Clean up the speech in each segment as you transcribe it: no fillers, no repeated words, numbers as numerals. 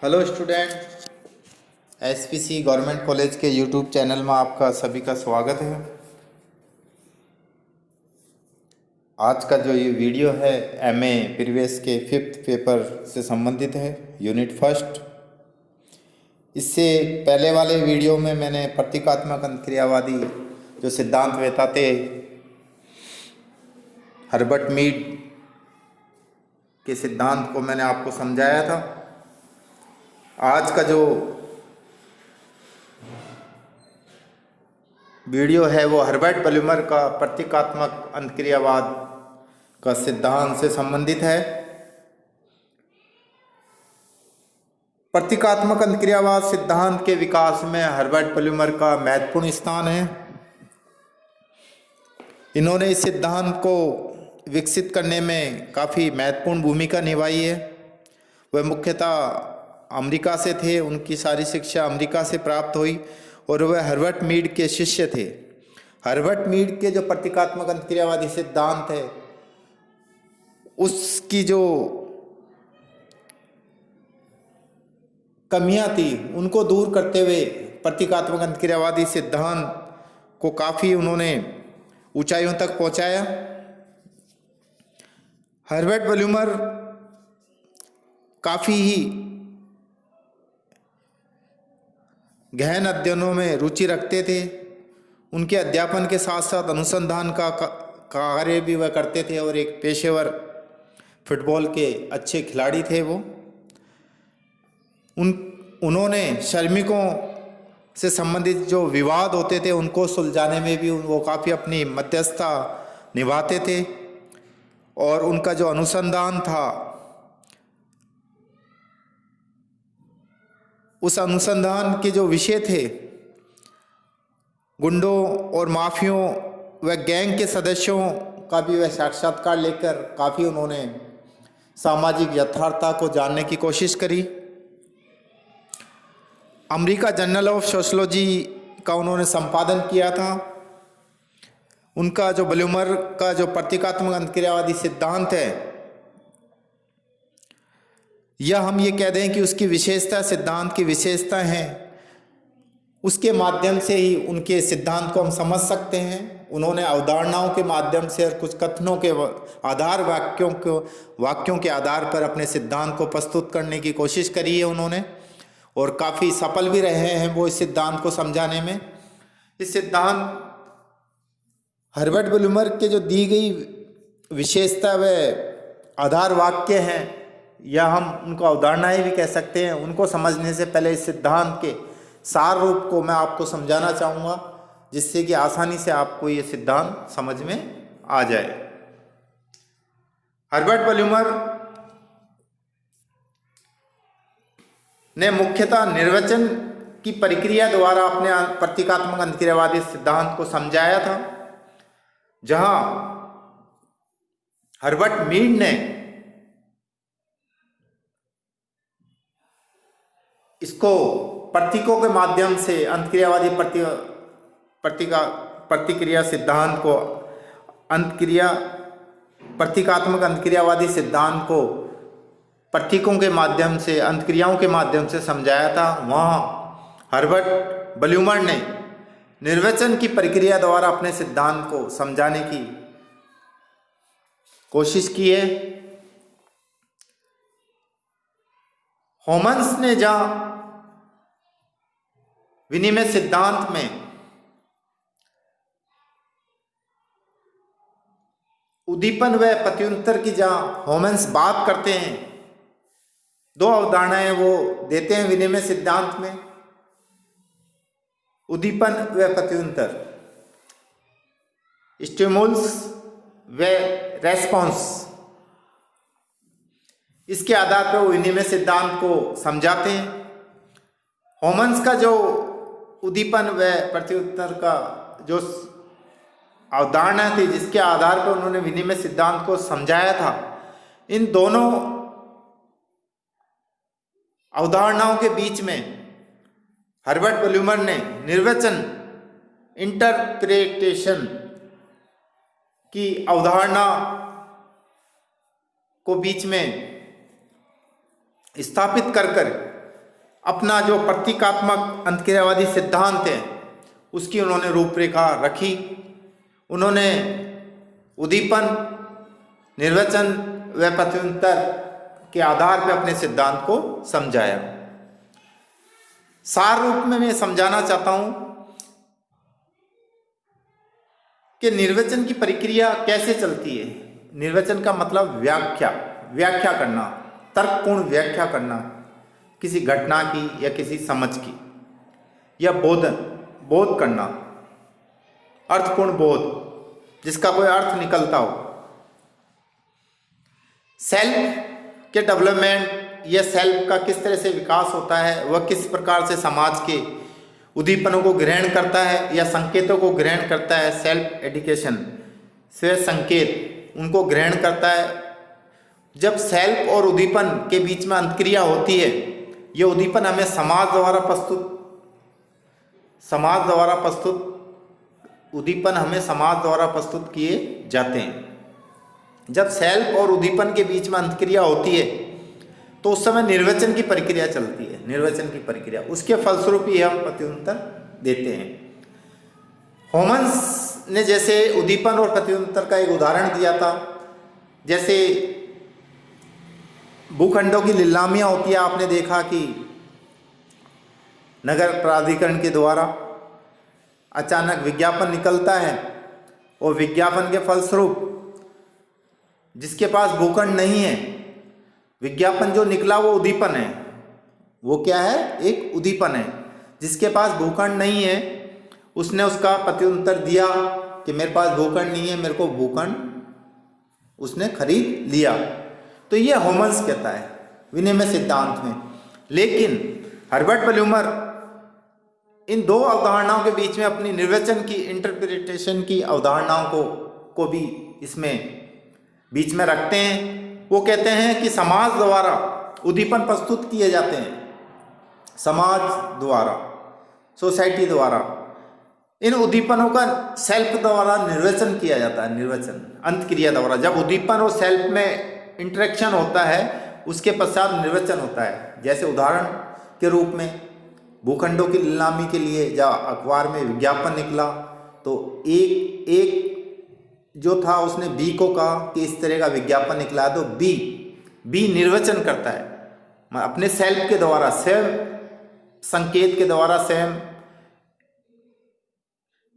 Hello student, SPC government college के YouTube channel में आपका सभी का स्वागत है। आज का जो ये वीडियो है एमए प्रीवियस के 5th पेपर से संबंधित है, यूनिट फर्स्ट। इससे पहले वाले वीडियो में मैंने प्रतीकात्मक अंतःक्रियावादी जो सिद्धांत बताते हर्बर्ट मीड के सिद्धांत को मैंने आपको समझाया था। आज का जो वीडियो है वो हर्बर्ट बल्यूमर का प्रतीकात्मक अंतःक्रियावाद का सिद्धांत से संबंधित है। प्रतीकात्मक अंतःक्रियावाद सिद्धांत के विकास में हर्बर्ट बल्यूमर का महत्वपूर्ण स्थान है। इन्होंने इस सिद्धांत को विकसित करने में काफ़ी महत्वपूर्ण भूमिका निभाई है। वह मुख्यतः अमेरिका से थे, उनकी सारी शिक्षा अमेरिका से प्राप्त हुई और वह हर्बर्ट मीड के शिष्य थे। हर्बर्ट मीड के जो प्रतीकात्मक अंतःक्रियावादी सिद्धांत है उसकी जो कमियां थी उनको दूर करते हुए प्रतीकात्मक अंतःक्रियावादी सिद्धांत को काफ़ी उन्होंने ऊंचाइयों तक पहुंचाया। हर्बर्ट बल्यूमर काफ़ी ही गहन अध्ययनों में रुचि रखते थे। उनके अध्यापन के साथ साथ अनुसंधान का कार्य भी वह करते थे और एक पेशेवर फुटबॉल के अच्छे खिलाड़ी थे वो। उन्होंने श्रमिकों से संबंधित जो विवाद होते थे उनको सुलझाने में भी वो काफ़ी अपनी मध्यस्थता निभाते थे और उनका जो अनुसंधान था उस अनुसंधान के जो विषय थे गुंडों और माफियों व गैंग के सदस्यों का भी वह साक्षात्कार लेकर काफ़ी उन्होंने सामाजिक यथार्थता को जानने की कोशिश करी। अमेरिका जर्नल ऑफ सोशियोलॉजी का उन्होंने संपादन किया था। उनका जो बल्यूमर का जो प्रतीकात्मक अंतःक्रियावादी सिद्धांत है यह हम ये कह दें कि उसकी विशेषता सिद्धांत की विशेषता है, उसके माध्यम से ही उनके सिद्धांत को हम समझ सकते हैं। उन्होंने अवधारणाओं के माध्यम से और कुछ कथनों के आधार वाक्यों के आधार पर अपने सिद्धांत को प्रस्तुत करने की कोशिश करी है उन्होंने, और काफ़ी सफल भी रहे हैं वो इस सिद्धांत को समझाने में। इस सिद्धांत हर्बर्ट बल्यूमर के जो दी गई विशेषता व आधार वाक्य हैं या हम उनको अवधारणाएं भी कह सकते हैं, उनको समझने से पहले इस सिद्धांत के सार रूप को मैं आपको समझाना चाहूँगा जिससे कि आसानी से आपको ये सिद्धांत समझ में आ जाए। हर्बर्ट बल्यूमर ने मुख्यतः निर्वचन की प्रक्रिया द्वारा अपने प्रतीकात्मक अंतःक्रियावादी सिद्धांत को समझाया था, जहां हर्बर्ट मीड ने इसको प्रतीकों के माध्यम से अंतःक्रियावादी प्रतिक्रिया सिद्धांत को प्रतीकात्मक अंतःक्रियावादी सिद्धांत को प्रतीकों के माध्यम से अंतःक्रियाओं के माध्यम से समझाया था। वहाँ हर्बर्ट बल्यूमर ने निर्वचन की प्रक्रिया द्वारा अपने सिद्धांत को समझाने की कोशिश की है। होमन्स ने जहाँ विनिमय सिद्धांत में उद्दीपन व प्रत्युत्तर की जहाँ होमन्स बात करते हैं, दो अवधारणाएं वो देते हैं विनिमय सिद्धांत में, उद्दीपन व प्रत्युत्तर, स्टिमुलस व रेस्पॉन्स। इसके आधार पर वो विनिमय सिद्धांत को समझाते हैं। होमन्स का जो उद्दीपन व प्रत्युत्तर का जो अवधारणा थी जिसके आधार पर उन्होंने विनिमय सिद्धांत को समझाया था, इन दोनों अवधारणाओं के बीच में हर्बर्ट बल्यूमर ने निर्वचन इंटरप्रिटेशन की अवधारणा को बीच में स्थापित कर अपना जो प्रतीकात्मक अंतक्रियावादी सिद्धांत है उसकी उन्होंने रूपरेखा रखी। उन्होंने उद्दीपन, निर्वचन व प्रत्युत्तर के आधार पर अपने सिद्धांत को समझाया। सार रूप में मैं समझाना चाहता हूं कि निर्वचन की प्रक्रिया कैसे चलती है। निर्वचन का मतलब व्याख्या करना, तर्कपूर्ण व्याख्या करना किसी घटना की या किसी समझ की, या बोध करना, अर्थपूर्ण बोध जिसका कोई अर्थ निकलता हो। सेल्फ के डेवलपमेंट या सेल्फ का किस तरह से विकास होता है, वह किस प्रकार से समाज के उद्दीपनों को ग्रहण करता है या संकेतों को ग्रहण करता है। सेल्फ एडुकेशन, स्व संकेत उनको ग्रहण करता है। जब सेल्फ और उद्दीपन के बीच में अंतक्रिया होती है, ये उद्दीपन हमें समाज द्वारा प्रस्तुत किए जाते हैं। जब सेल्फ और उद्दीपन के बीच में अंतक्रिया होती है तो उस समय निर्वचन की प्रक्रिया चलती है। निर्वचन की प्रक्रिया, उसके फलस्वरूप ही हम प्रत्युत्तर देते हैं। होमन्स ने जैसे उद्दीपन और प्रत्युत्तर का एक उदाहरण दिया था, जैसे भूखंडों की नीलामियाँ होती है। आपने देखा कि नगर प्राधिकरण के द्वारा अचानक विज्ञापन निकलता है और विज्ञापन के फलस्वरूप जिसके पास भूखंड नहीं है, विज्ञापन जो निकला वो उद्दीपन है। वो क्या है? एक उद्दीपन है। जिसके पास भूखंड नहीं है उसने उसका प्रत्युत्तर दिया कि मेरे पास भूखंड नहीं है, मेरे को भूखंड उसने खरीद लिया। तो ये होमन्स कहता है विनिमय सिद्धांत में। लेकिन हर्बर्ट ब्लूमर इन दो अवधारणाओं के बीच में अपनी निर्वचन की इंटरप्रिटेशन की अवधारणाओं को भी इसमें बीच में रखते हैं। वो कहते हैं कि समाज द्वारा उद्दीपन प्रस्तुत किए जाते हैं, समाज द्वारा, सोसाइटी द्वारा। इन उद्दीपनों का सेल्फ द्वारा निर्वचन किया जाता है। निर्वचन अंतक्रिया द्वारा जब उद्दीपन और सेल्फ में इंटरेक्शन होता है उसके पश्चात निर्वचन होता है। जैसे उदाहरण के रूप में भूखंडों की नीलामी के लिए जब अखबार में विज्ञापन निकला तो एक जो था उसने बी को कहा कि इस तरह का विज्ञापन निकला, तो बी निर्वचन करता है अपने सेल्फ के द्वारा, स्वयं संकेत के द्वारा, स्वयं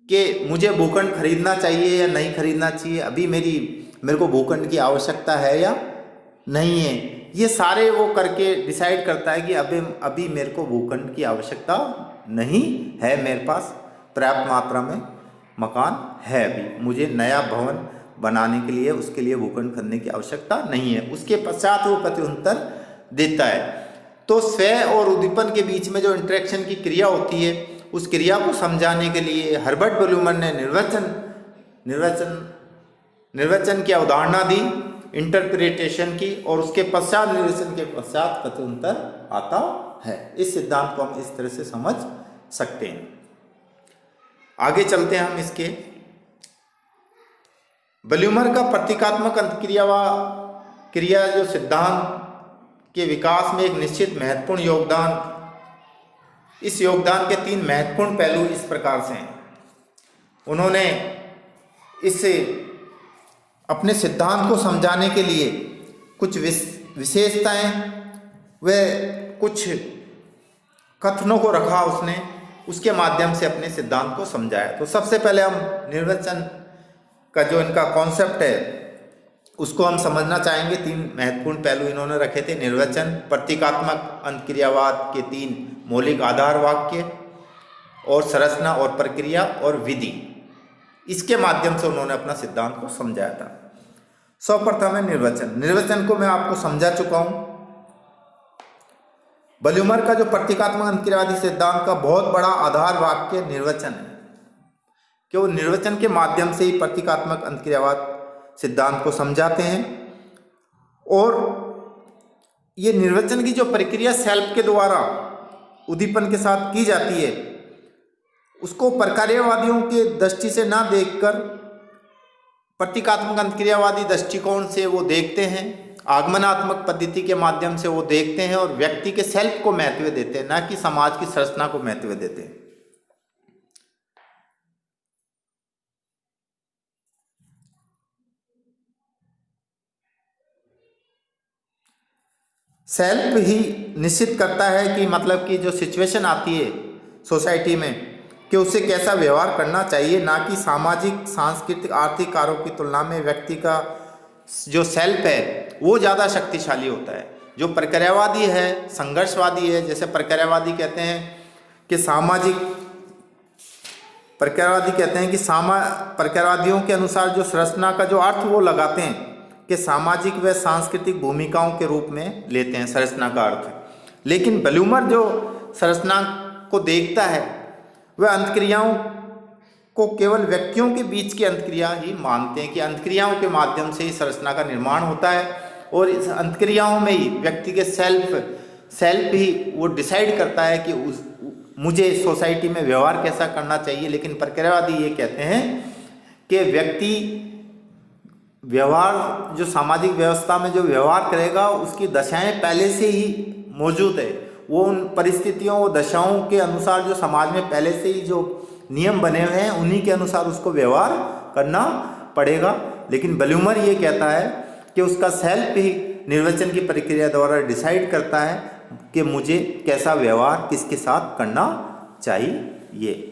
कि मुझे भूखंड खरीदना चाहिए या नहीं खरीदना चाहिए, अभी मेरे को भूखंड की आवश्यकता है या नहीं है। ये सारे वो करके डिसाइड करता है कि अभी मेरे को भूखंड की आवश्यकता नहीं है, मेरे पास पर्याप्त मात्रा में मकान है, अभी मुझे नया भवन बनाने के लिए उसके लिए भूखंड खरीदने की आवश्यकता नहीं है। उसके पश्चात वो प्रत्युत्तर देता है। तो स्व और उद्दीपन के बीच में जो इंटरेक्शन की क्रिया होती है उस क्रिया को समझाने के लिए हर्बर्ट ब्लूमर ने निर्वचन की अवधारणा दी, इंटरप्रिटेशन की, और उसके पश्चात निर्वचन के पश्चात प्रत्युत्तर आता है। इस सिद्धांत को हम इस तरह से समझ सकते हैं। आगे चलते हैं हम इसके। ब्लूमर का प्रतीकात्मक क्रिया जो सिद्धांत के विकास में एक निश्चित महत्वपूर्ण योगदान, इस योगदान के 3 महत्वपूर्ण पहलू इस प्रकार से हैं। उन्होंने इससे अपने सिद्धांत को समझाने के लिए कुछ विशेषताएं व कुछ कथनों को रखा, उसने उसके माध्यम से अपने सिद्धांत को समझाया। तो सबसे पहले हम निर्वचन का जो इनका कॉन्सेप्ट है उसको हम समझना चाहेंगे। 3 महत्वपूर्ण पहलू इन्होंने रखे थे। निर्वचन, प्रतीकात्मक अंतक्रियावाद के 3 मौलिक आधार वाक्य, और संरचना और प्रक्रिया और विधि। इसके माध्यम से उन्होंने अपना सिद्धांत को समझाया था। सर्वप्रथम है निर्वचन को मैं आपको समझा चुका हूं। ब्लूमर का जो प्रतीकात्मक अंतक्रियावादी सिद्धांत का बहुत बड़ा आधार वाक्य निर्वचन है, कि वो निर्वचन के माध्यम से ही प्रतीकात्मक अंतक्रियावाद सिद्धांत को समझाते हैं। और ये निर्वचन की जो प्रक्रिया सेल्फ के द्वारा उद्दीपन के साथ की जाती है उसको प्रक्रियावादियों के दृष्टि से ना देखकर प्रतीकात्मक अंतक्रियावादी दृष्टिकोण से वो देखते हैं आगमनात्मक पद्धति के माध्यम से वो देखते हैं और व्यक्ति के सेल्फ को महत्व देते हैं, ना कि समाज की संरचना को महत्व देते हैं। सेल्फ ही निश्चित करता है कि मतलब कि जो सिचुएशन आती है सोसाइटी में कि उससे कैसा व्यवहार करना चाहिए, ना कि सामाजिक सांस्कृतिक आर्थिक कार्यों की तुलना में व्यक्ति का जो सेल्फ है वो ज़्यादा शक्तिशाली होता है। जो प्रक्रियावादी है, संघर्षवादी है, जैसे प्रक्रियावादी कहते हैं कि प्रक्रियावादियों के अनुसार जो संरचना का जो अर्थ वो लगाते हैं कि सामाजिक व सांस्कृतिक भूमिकाओं के रूप में लेते हैं संरचना का अर्थ। लेकिन ब्लूमर जो संरचना को देखता है वह अंतक्रियाओं को केवल व्यक्तियों के बीच की अंतक्रिया ही मानते हैं कि अंतक्रियाओं के माध्यम से ही संरचना का निर्माण होता है और इस अंतक्रियाओं में ही व्यक्ति के सेल्फ ही वो डिसाइड करता है कि मुझे सोसाइटी में व्यवहार कैसा करना चाहिए। लेकिन प्रक्रियावादी ये कहते हैं कि व्यक्ति व्यवहार जो सामाजिक व्यवस्था में जो व्यवहार करेगा उसकी दशाएं पहले से ही मौजूद है। वो उन परिस्थितियों व दशाओं के अनुसार जो समाज में पहले से ही जो नियम बने हुए हैं उन्हीं के अनुसार उसको व्यवहार करना पड़ेगा। लेकिन ब्लूमर ये कहता है कि उसका सेल्फ ही निर्वचन की प्रक्रिया द्वारा डिसाइड करता है कि मुझे कैसा व्यवहार किसके साथ करना चाहिए।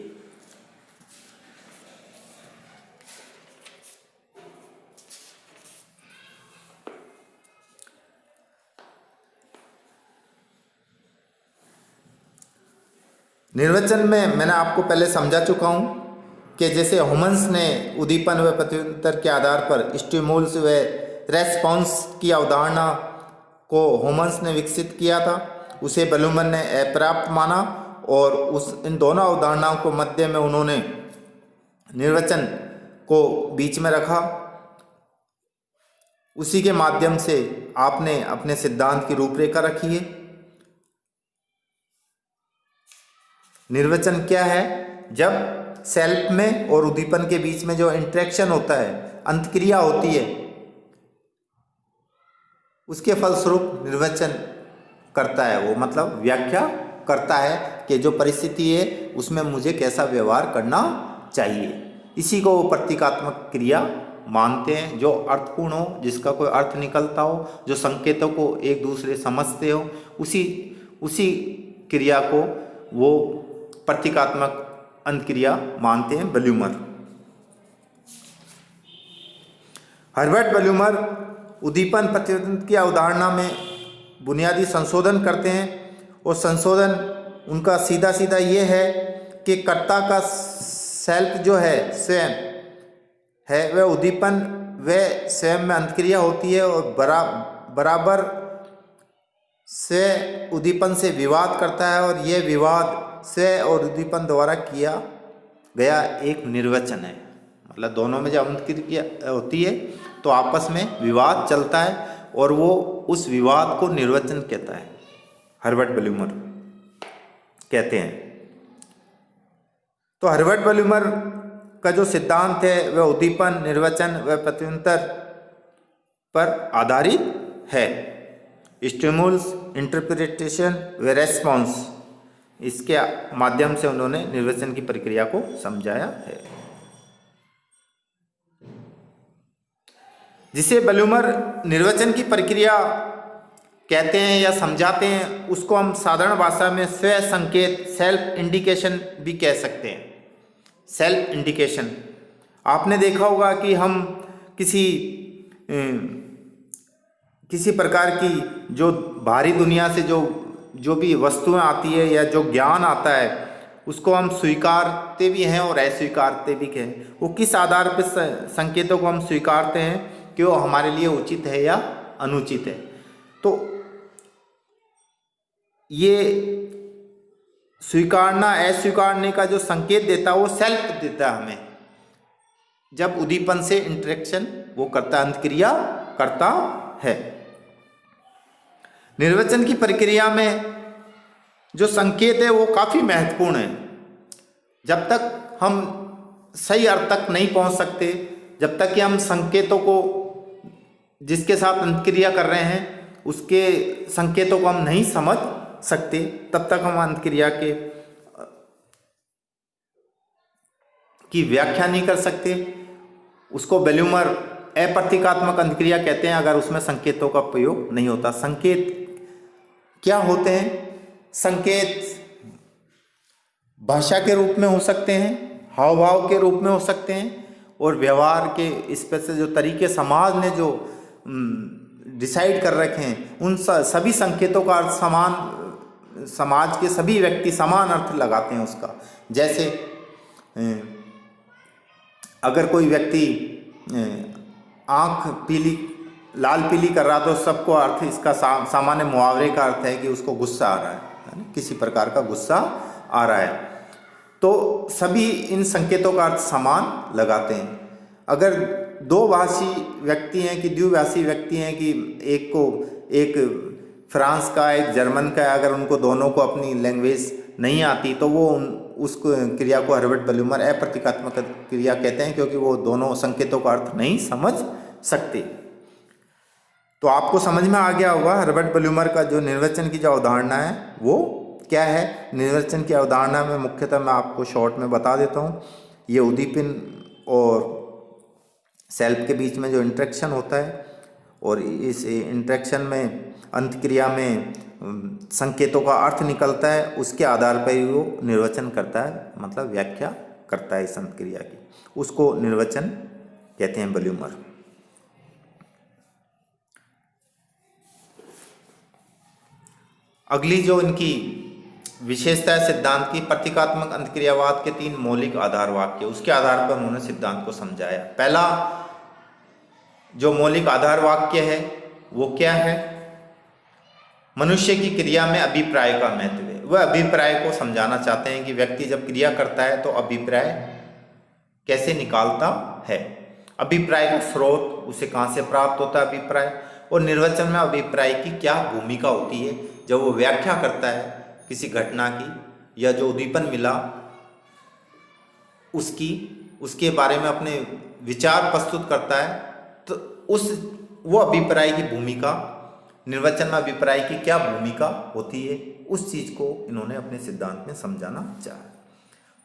निर्वचन में मैंने आपको पहले समझा चुका हूँ कि जैसे ह्यूमन्स ने उद्दीपन व प्रत्युत्तर के आधार पर स्टिमुल्स व रेस्पॉन्स की अवधारणा को ह्यूमन्स ने विकसित किया था, उसे ब्लूमर ने अपर्याप्त माना और इन दोनों अवधारणाओं को मध्य में उन्होंने निर्वचन को बीच में रखा। उसी के माध्यम से आपने अपने सिद्धांत की रूपरेखा रखी है। निर्वचन क्या है? जब सेल्फ में और उद्दीपन के बीच में जो इंटरेक्शन होता है, अंतक्रिया होती है, उसके फलस्वरूप निर्वचन करता है। वो मतलब व्याख्या करता है कि जो परिस्थिति है उसमें मुझे कैसा व्यवहार करना चाहिए। इसी को वो प्रतीकात्मक क्रिया मानते हैं, जो अर्थपूर्ण हो, जिसका कोई अर्थ निकलता हो, जो संकेतों को एक दूसरे समझते हो, उसी क्रिया को वो प्रतीकात्मक अंतक्रिया मानते हैं ब्लूमर। हर्बर्ट ब्लूमर उद्दीपन प्रत्युत्तर की अवधारणा में बुनियादी संशोधन करते हैं और संशोधन उनका सीधा सीधा ये है कि कर्ता का सेल्फ जो है स्वयं है वह उद्दीपन व स्वयं में अंतक्रिया होती है और बराबर से उद्दीपन से विवाद करता है और यह विवाद से और उद्दीपन द्वारा किया गया एक निर्वचन है। मतलब दोनों में जब अंतक्रिया होती है तो आपस में विवाद चलता है और वो उस विवाद को निर्वचन कहता है, हर्बर्ट ब्लूमर कहते हैं। तो हर्बर्ट ब्लूमर का जो सिद्धांत है वह उद्दीपन, निर्वचन व प्रत्युत्तर पर आधारित है। स्टिमुल्स, इंटरप्रिटेशन व रेस्पॉन्स, इसके माध्यम से उन्होंने निर्वचन की प्रक्रिया को समझाया है। जिसे ब्लूमर निर्वचन की प्रक्रिया कहते हैं या समझाते हैं, उसको हम साधारण भाषा में स्व संकेत, सेल्फ इंडिकेशन भी कह सकते हैं। सेल्फ इंडिकेशन आपने देखा होगा कि हम किसी प्रकार की जो बाहरी दुनिया से जो भी वस्तुएं आती है या जो ज्ञान आता है उसको हम स्वीकारते भी हैं और अस्वीकारते भी हैं। वो किस आधार पर संकेतों को हम स्वीकारते हैं कि वो हमारे लिए उचित है या अनुचित है। तो ये स्वीकारना अस्वीकारने का जो संकेत देता है वो सेल्फ देता है हमें। जब उद्दीपन से इंटरेक्शन वो करता, अंतक्रिया करता है। निर्वचन की प्रक्रिया में जो संकेत है वो काफ़ी महत्वपूर्ण है। जब तक हम सही अर्थ तक नहीं पहुंच सकते, जब तक कि हम संकेतों को जिसके साथ अंतक्रिया कर रहे हैं उसके संकेतों को हम नहीं समझ सकते, तब तक हम अंतक्रिया की व्याख्या नहीं कर सकते। उसको वैल्यूमर अप्रतीकात्मक अंतक्रिया कहते हैं अगर उसमें संकेतों का प्रयोग नहीं होता। संकेत क्या होते हैं? संकेत भाषा के रूप में हो सकते हैं, हाव भाव के रूप में हो सकते हैं, और व्यवहार के इस पर से जो तरीके समाज ने जो डिसाइड कर रखे हैं उन सभी संकेतों का अर्थ समान, समाज के सभी व्यक्ति समान अर्थ लगाते हैं उसका। जैसे अगर कोई व्यक्ति आँख पीली लाल पीली कर रहा तो सबको अर्थ इसका सामान्य मुहावरे का अर्थ है कि उसको गुस्सा आ रहा है, किसी प्रकार का गुस्सा आ रहा है। तो सभी इन संकेतों का अर्थ समान लगाते हैं। अगर दो भाषी व्यक्ति हैं कि द्विभाषी व्यक्ति हैं कि एक फ्रांस का एक जर्मन का है, अगर उनको दोनों को अपनी लैंग्वेज नहीं आती तो वो उस क्रिया को हर्बर्ट वैल्यूमर अप्रतीकात्मक क्रिया कहते हैं, क्योंकि वो दोनों संकेतों का अर्थ नहीं समझ सकते। तो आपको समझ में आ गया होगा हर्बर्ट वैल्यूमर का जो निर्वचन की जो अवधारणा है वो क्या है। निर्वचन की अवधारणा में मुख्यतः मैं आपको शॉर्ट में बता देता हूँ। ये उद्दीपन और सेल्फ के बीच में जो इंटरेक्शन होता है, और इस इंटरेक्शन में अंतक्रिया में संकेतों का अर्थ निकलता है, उसके आधार पर ही वो निर्वचन करता है, मतलब व्याख्या करता है इस अंतक्रिया की, उसको निर्वचन कहते हैं वैल्यूमर। अगली जो इनकी विशेषता है सिद्धांत की, प्रतीकात्मक अंतक्रियावाद के 3 मौलिक आधार वाक्य, उसके आधार पर उन्होंने सिद्धांत को समझाया। पहला जो मौलिक आधार वाक्य है वो क्या है? मनुष्य की क्रिया में अभिप्राय का महत्व है। वह अभिप्राय को समझाना चाहते हैं कि व्यक्ति जब क्रिया करता है तो अभिप्राय कैसे निकालता है, अभिप्राय का स्रोत, उसे कहाँ से प्राप्त होता है अभिप्राय, और निर्वचन में अभिप्राय की क्या भूमिका होती है जब वो व्याख्या करता है किसी घटना की, या जो उद्दीपन मिला उसके बारे में अपने विचार प्रस्तुत करता है, तो वो अभिप्राय की भूमिका, निर्वचन में अभिप्राय की क्या भूमिका होती है, उस चीज को इन्होंने अपने सिद्धांत में समझाना चाहा।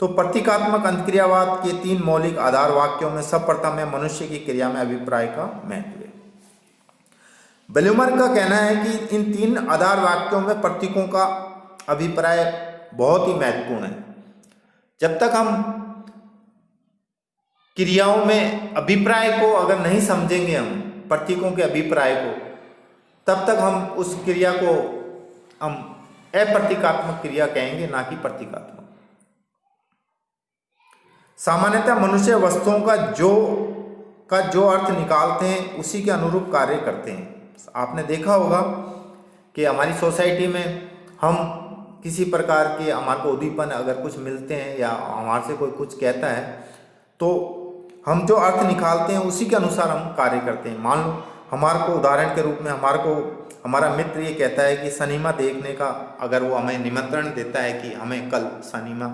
तो प्रतीकात्मक अंतक्रियावाद के 3 मौलिक आधार वाक्यों में सर्वप्रथम है मनुष्य की क्रिया में अभिप्राय का महत्व। वैल्यूमर का कहना है कि इन 3 आधार वाक्यों में प्रतीकों का अभिप्राय बहुत ही महत्वपूर्ण है। जब तक हम क्रियाओं में अभिप्राय को अगर नहीं समझेंगे, हम प्रतीकों के अभिप्राय को, तब तक हम उस क्रिया को हम अप्रतीकात्मक क्रिया कहेंगे, ना कि प्रतीकात्मक। सामान्यतः मनुष्य वस्तुओं का जो अर्थ निकालते हैं उसी के अनुरूप कार्य करते हैं। आपने देखा होगा कि हमारी सोसाइटी में हम किसी प्रकार के, हमारे को उद्दीपन अगर कुछ मिलते हैं या हमारे से कोई कुछ कहता है तो हम जो अर्थ निकालते हैं उसी के अनुसार हम कार्य करते हैं। मान लो हमारे को उदाहरण के रूप में हमारा मित्र ये कहता है कि सिनेमा देखने का, अगर वो हमें निमंत्रण देता है कि हमें कल सिनेमा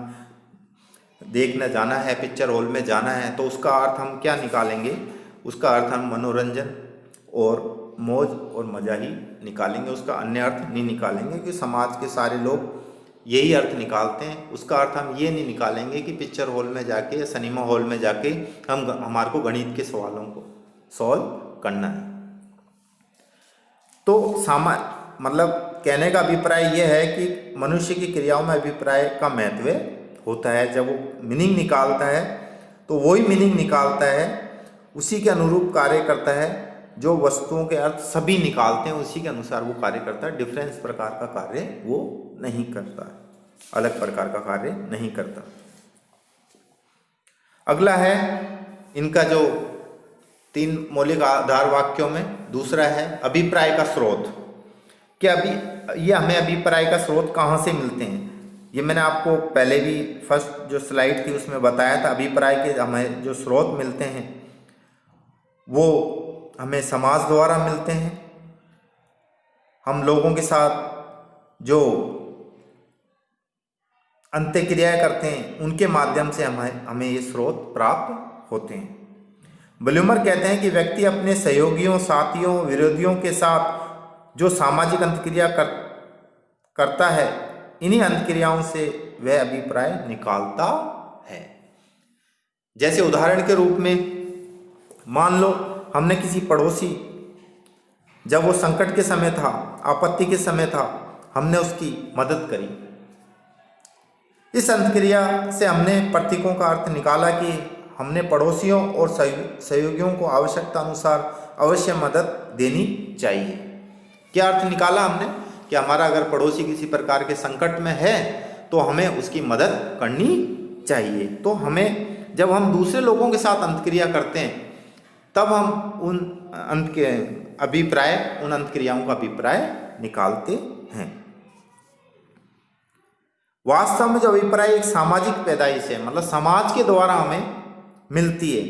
देखने जाना है, पिक्चर हॉल में जाना है, तो उसका अर्थ हम क्या निकालेंगे? उसका अर्थ हम मनोरंजन और मौज और मजा ही निकालेंगे, उसका अन्य अर्थ नहीं निकालेंगे, कि समाज के सारे लोग यही अर्थ निकालते हैं। उसका अर्थ हम ये नहीं निकालेंगे कि पिक्चर हॉल में जाके या सिनेमा हॉल में जाके हमारे को गणित के सवालों को सॉल्व करना है। तो मतलब कहने का अभिप्राय यह है कि मनुष्य की क्रियाओं में अभिप्राय का महत्व होता है। जब वो मीनिंग निकालता है तो वही मीनिंग निकालता है, उसी के अनुरूप कार्य करता है। जो वस्तुओं के अर्थ सभी निकालते हैं उसी के अनुसार वो कार्य करता है। डिफरेंस प्रकार का कार्य वो नहीं करता, अलग प्रकार का कार्य नहीं करता। अगला है इनका जो 3 मौलिक आधार वाक्यों में, दूसरा है अभिप्राय का स्रोत। क्या ये हमें अभिप्राय का स्रोत कहाँ से मिलते हैं? ये मैंने आपको पहले भी फर्स्ट जो स्लाइड थी उसमें बताया था। अभिप्राय के हमें जो स्रोत मिलते हैं वो हमें समाज द्वारा मिलते हैं। हम लोगों के साथ जो अंत्यक्रियाएं करते हैं उनके माध्यम से हमें ये स्रोत प्राप्त होते हैं। ब्लूमर कहते हैं कि व्यक्ति अपने सहयोगियों, साथियों, विरोधियों के साथ जो सामाजिक अंतक्रिया करता है, इन्हीं अंतक्रियाओं से वह अभिप्राय निकालता है। जैसे उदाहरण के रूप में मान लो हमने किसी पड़ोसी, जब वो संकट के समय था, आपत्ति के समय था, हमने उसकी मदद करी। इस अंतक्रिया से हमने प्रतीकों का अर्थ निकाला कि हमने पड़ोसियों और सहयोगियों को आवश्यकता अनुसार अवश्य मदद देनी चाहिए। क्या अर्थ निकाला हमने कि हमारा अगर पड़ोसी किसी प्रकार के संकट में है तो हमें उसकी मदद करनी चाहिए। तो हमें, जब हम दूसरे लोगों के साथ अंतक्रिया करते हैं, तब हम उन अंतक्रियाओं का अभिप्राय निकालते हैं। वास्तव में जो अभिप्राय एक सामाजिक पैदाइश है, मतलब समाज के द्वारा हमें मिलती है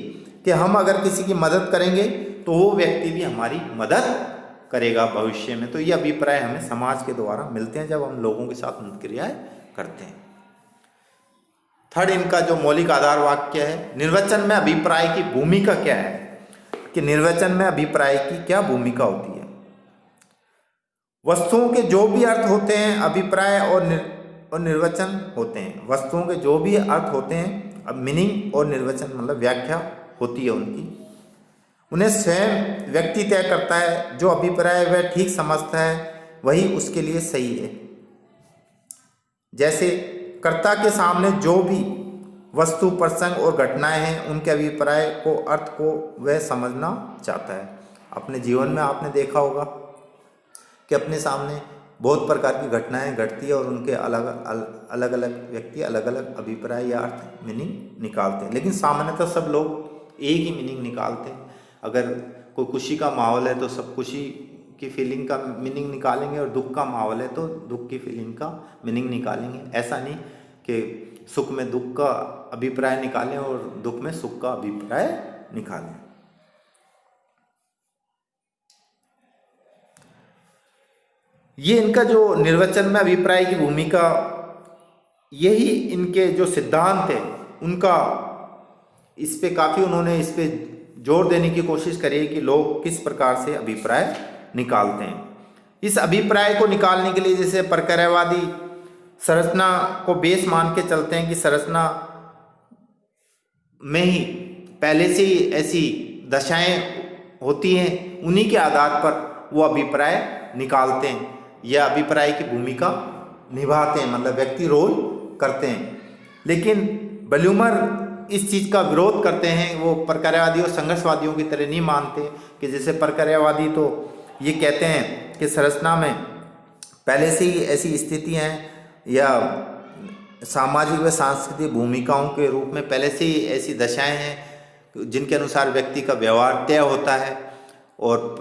कि हम अगर किसी की मदद करेंगे तो वो व्यक्ति भी हमारी मदद करेगा भविष्य में। तो ये अभिप्राय हमें समाज के द्वारा मिलते हैं जब हम लोगों के साथ अंतक्रियाएं करते हैं। थर्ड, इनका जो मौलिक आधार वाक्य है, निर्वचन में अभिप्राय की भूमिका क्या है, कि निर्वचन में अभिप्राय की क्या भूमिका होती है। वस्तुओं के जो भी अर्थ होते हैं अभिप्राय और निर्वचन होते हैं। वस्तुओं के जो भी अर्थ होते हैं, अब मीनिंग और निर्वचन मतलब व्याख्या होती है उनकी, उन्हें स्वयं व्यक्ति तय करता है। जो अभिप्राय वह ठीक समझता है वही उसके लिए सही है। जैसे कर्ता के सामने जो भी वस्तु, प्रसंग और घटनाएं हैं, उनके अभिप्राय को, अर्थ को वह समझना चाहता है। अपने जीवन में आपने देखा होगा कि अपने सामने बहुत प्रकार की घटनाएं घटती है और उनके अलग अलग व्यक्ति अलग अलग अभिप्राय या अर्थ, मीनिंग निकालते हैं। लेकिन सामान्यतः सब लोग एक ही मीनिंग निकालते हैं। अगर कोई खुशी का माहौल है तो सब खुशी की फीलिंग का मीनिंग निकालेंगे, और दुख का माहौल है तो दुख की फीलिंग का मीनिंग निकालेंगे। ऐसा नहीं कि सुख में दुख का अभिप्राय निकालें और दुख में सुख का अभिप्राय निकालें। ये इनका जो निर्वचन में अभिप्राय की भूमिका, यही इनके जो सिद्धांत है उनका, इस पे काफ़ी उन्होंने इस पे जोर देने की कोशिश करी है कि लोग किस प्रकार से अभिप्राय निकालते हैं। इस अभिप्राय को निकालने के लिए जैसे प्रक्रियावादी संरचना को बेस मान के चलते हैं कि संरचना में ही पहले से ही ऐसी दशाएं होती हैं, उन्हीं के आधार पर वो अभिप्राय निकालते हैं या अभिप्राय की भूमिका निभाते हैं, मतलब व्यक्ति रोल करते हैं। लेकिन ब्लूमर इस चीज़ का विरोध करते हैं। वो प्रक्रियावादी और संघर्षवादियों की तरह नहीं मानते कि जैसे प्रक्रियावादी तो ये कहते हैं कि संरचना में पहले से ही ऐसी स्थितियाँ हैं या सामाजिक व सांस्कृतिक भूमिकाओं के रूप में पहले से ही ऐसी दशाएं हैं जिनके अनुसार व्यक्ति का व्यवहार तय होता है। और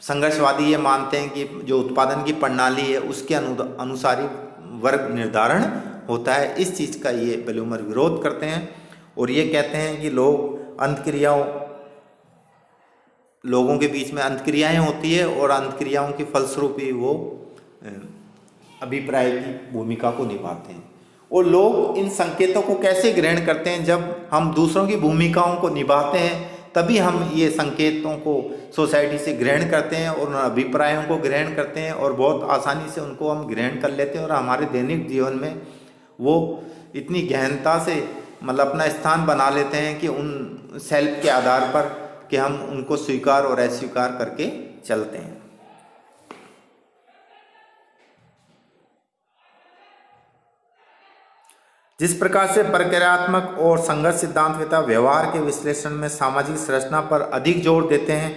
संघर्षवादी ये मानते हैं कि जो उत्पादन की प्रणाली है उसके अनुसार ही वर्ग निर्धारण होता है। इस चीज़ का ये ब्लूमर विरोध करते हैं और ये कहते हैं कि लोगों के बीच में अंतक्रियाएं होती है और अंतक्रियाओं की फलस्वरूप ही वो अभिप्राय की भूमिका को निभाते हैं। और लोग इन संकेतों को कैसे ग्रहण करते हैं, जब हम दूसरों की भूमिकाओं को निभाते हैं तभी हम ये संकेतों को सोसाइटी से ग्रहण करते हैं और उन अभिप्रायों को ग्रहण करते हैं और बहुत आसानी से उनको हम ग्रहण कर लेते हैं और हमारे दैनिक जीवन में वो इतनी गहनता से मतलब अपना स्थान बना लेते हैं कि उन सेल्फ के आधार पर कि हम उनको स्वीकार और अस्वीकार करके चलते हैं। जिस प्रकार से प्रक्रियात्मक और संघर्ष सिद्धांतवेत्ता व्यवहार के विश्लेषण में सामाजिक संरचना पर अधिक जोर देते हैं,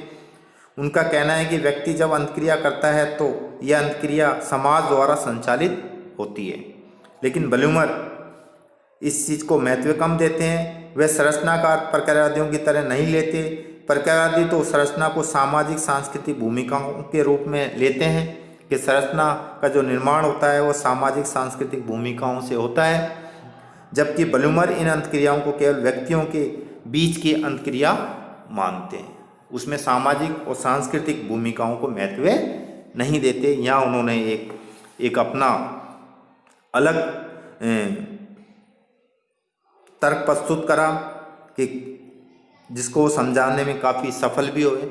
उनका कहना है कि व्यक्ति जब अंतक्रिया करता है तो यह अंतक्रिया समाज द्वारा संचालित होती है। लेकिन ब्लूमर इस चीज़ को महत्व कम देते हैं। वे संरचनाकार प्रक्रियावादियों की तरह नहीं लेते। प्रक्रियावादी तो संरचना को सामाजिक सांस्कृतिक भूमिकाओं के रूप में लेते हैं कि संरचना का जो निर्माण होता है वो सामाजिक सांस्कृतिक भूमिकाओं से होता है, जबकि ब्लूमर इन अंतक्रियाओं को केवल व्यक्तियों के बीच की अंतक्रिया मानते हैं। उसमें सामाजिक और सांस्कृतिक भूमिकाओं को महत्व नहीं देते। यहाँ उन्होंने एक अपना अलग तर्क प्रस्तुत करा कि जिसको वो समझाने में काफ़ी सफल भी हुए।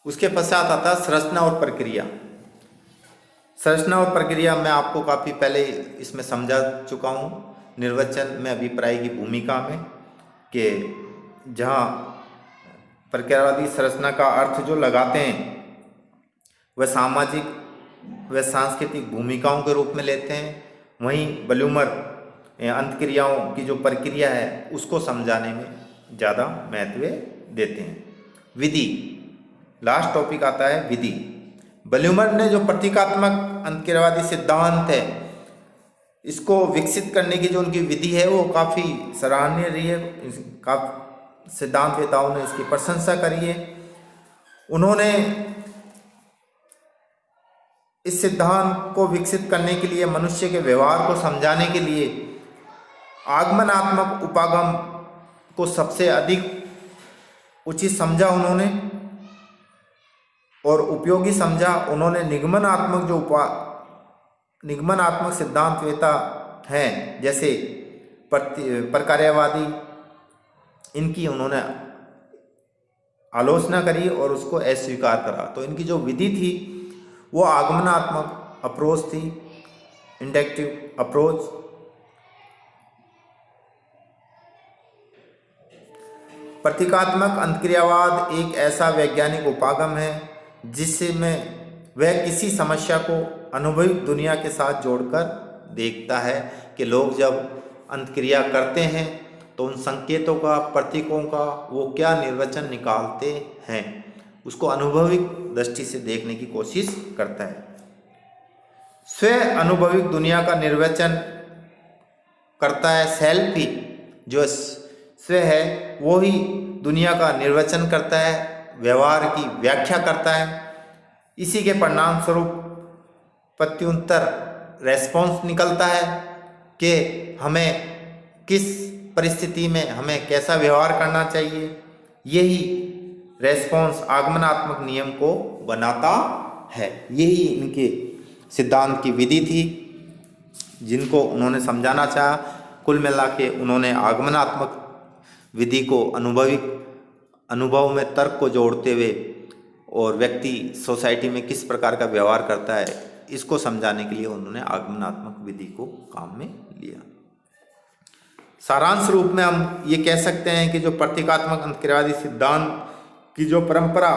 उसके पश्चात आता है संरचना और प्रक्रिया। संरचना और प्रक्रिया मैं आपको काफ़ी पहले इसमें समझा चुका हूँ निर्वचन में अभिप्राय की भूमिका में, कि जहाँ प्रक्रियावादी संरचना का अर्थ जो लगाते हैं वह सामाजिक व सांस्कृतिक भूमिकाओं के रूप में लेते हैं, वहीं ब्लूमर अंतक्रियाओं की जो प्रक्रिया है उसको समझाने में ज़्यादा महत्व देते हैं। विधि, लास्ट टॉपिक आता है विधि। ब्लूमर ने जो प्रतीकात्मक अंतक्रियावादी सिद्धांत है इसको विकसित करने की जो उनकी विधि है वो काफ़ी सराहनीय रही है। काफ़ी सिद्धांतवेताओं ने इसकी प्रशंसा करी है। उन्होंने इस सिद्धांत को विकसित करने के लिए, मनुष्य के व्यवहार को समझाने के लिए आगमनात्मक उपागम को सबसे अधिक उचित समझा उन्होंने और उपयोगी समझा। उन्होंने निगमनात्मक सिद्धांतवेता हैं जैसे प्रकार्यवादी, इनकी उन्होंने आलोचना करी और उसको अस्वीकार करा। तो इनकी जो विधि थी वो आगमनात्मक अप्रोच थी, इंडक्टिव अप्रोच। प्रतीकात्मक अंतक्रियावाद एक ऐसा वैज्ञानिक उपागम है जिसमें वह किसी समस्या को अनुभविक दुनिया के साथ जोड़कर देखता है कि लोग जब अंतक्रिया करते हैं तो उन संकेतों का, प्रतीकों का वो क्या निर्वचन निकालते हैं, उसको अनुभविक दृष्टि से देखने की कोशिश करता है। स्व अनुभविक दुनिया का निर्वचन करता है। सेल्फ ही जो स्व है वो ही दुनिया का निर्वचन करता है, व्यवहार की व्याख्या करता है। इसी के परिणाम स्वरूप प्रत्युत्तर रेस्पॉन्स निकलता है कि हमें किस परिस्थिति में हमें कैसा व्यवहार करना चाहिए। यही रेस्पॉन्स आगमनात्मक नियम को बनाता है। यही इनके सिद्धांत की विधि थी जिनको उन्होंने समझाना चाहा। कुल मिला के उन्होंने आगमनात्मक विधि को अनुभव में तर्क को जोड़ते हुए और व्यक्ति सोसाइटी में किस प्रकार का व्यवहार करता है इसको समझाने के लिए उन्होंने आगमनात्मक विधि को काम में लिया। सारांश रूप में हम ये कह सकते हैं कि जो प्रतीकात्मक अंतक्रियावादी सिद्धांत की जो परंपरा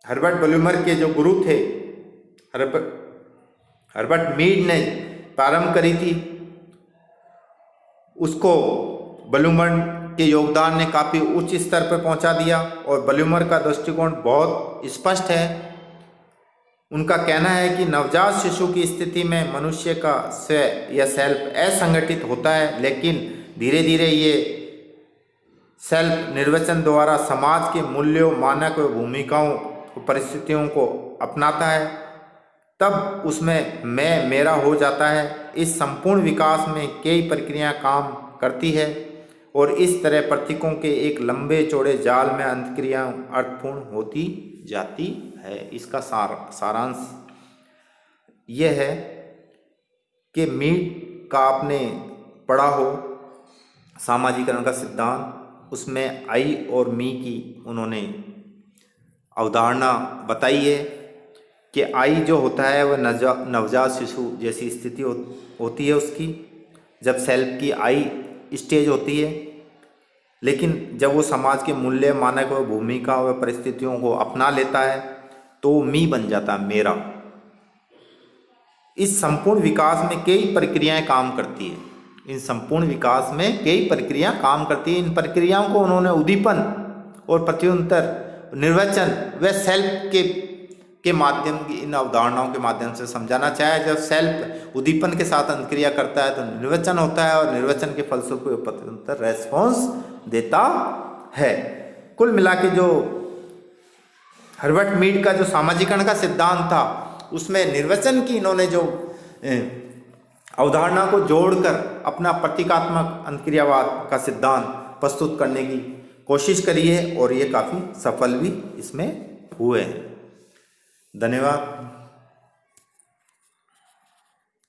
हर्बर्ट ब्लूमर के जो गुरु थे हर्बर्ट मीड ने प्रारंभ करी थी, उसको ब्लूमर के योगदान ने काफ़ी उच्च स्तर पर पहुंचा दिया और ब्लूमर का दृष्टिकोण बहुत स्पष्ट है। उनका कहना है कि नवजात शिशु की स्थिति में मनुष्य का स्व या सेल्फ असंगठित होता है, लेकिन धीरे धीरे ये सेल्फ निर्वचन द्वारा समाज के मूल्यों, मानक व भूमिकाओं, परिस्थितियों को अपनाता है। तब उसमें मैं मेरा हो जाता है। इस संपूर्ण विकास में कई प्रक्रियाएं काम करती है और इस तरह प्रतीकों के एक लंबे चौड़े जाल में अंतक्रियाएं अर्थपूर्ण होती जाती है। इसका सारांश यह है कि मीड का आपने पढ़ा हो सामाजिकरण का सिद्धांत, उसमें आई और मी की उन्होंने अवधारणा बताई है कि आई जो होता है वह नवजात शिशु जैसी स्थिति होती है उसकी, जब सेल्फ की आई स्टेज होती है। लेकिन जब वो समाज के मूल्य, मानक व भूमिका व परिस्थितियों को अपना लेता है तो मी बन जाता है, मेरा। इस संपूर्ण विकास में कई प्रक्रियाएं काम करती है। इन संपूर्ण विकास में कई प्रक्रियाएं काम करती है। इन प्रक्रियाओं को उन्होंने उद्दीपन और प्रत्युत्तर, निर्वचन व सेल्फ के माध्यम की, इन अवधारणाओं के माध्यम से समझाना चाहे। जब सेल्फ उद्दीपन के साथ अंतक्रिया करता है तो निर्वचन होता है और निर्वचन के फलस्वरूप प्रत्युत्तर रेस्पॉन्स देता है। कुल मिला के जो हर्बर्ट मीड का जो सामाजिकरण का सिद्धांत था उसमें निर्वचन की इन्होंने जो अवधारणा को जोड़कर अपना प्रतीकात्मक अंतक्रियावाद का सिद्धांत प्रस्तुत करने की कोशिश करी है और ये काफ़ी सफल भी इसमें हुए हैं। धन्यवाद।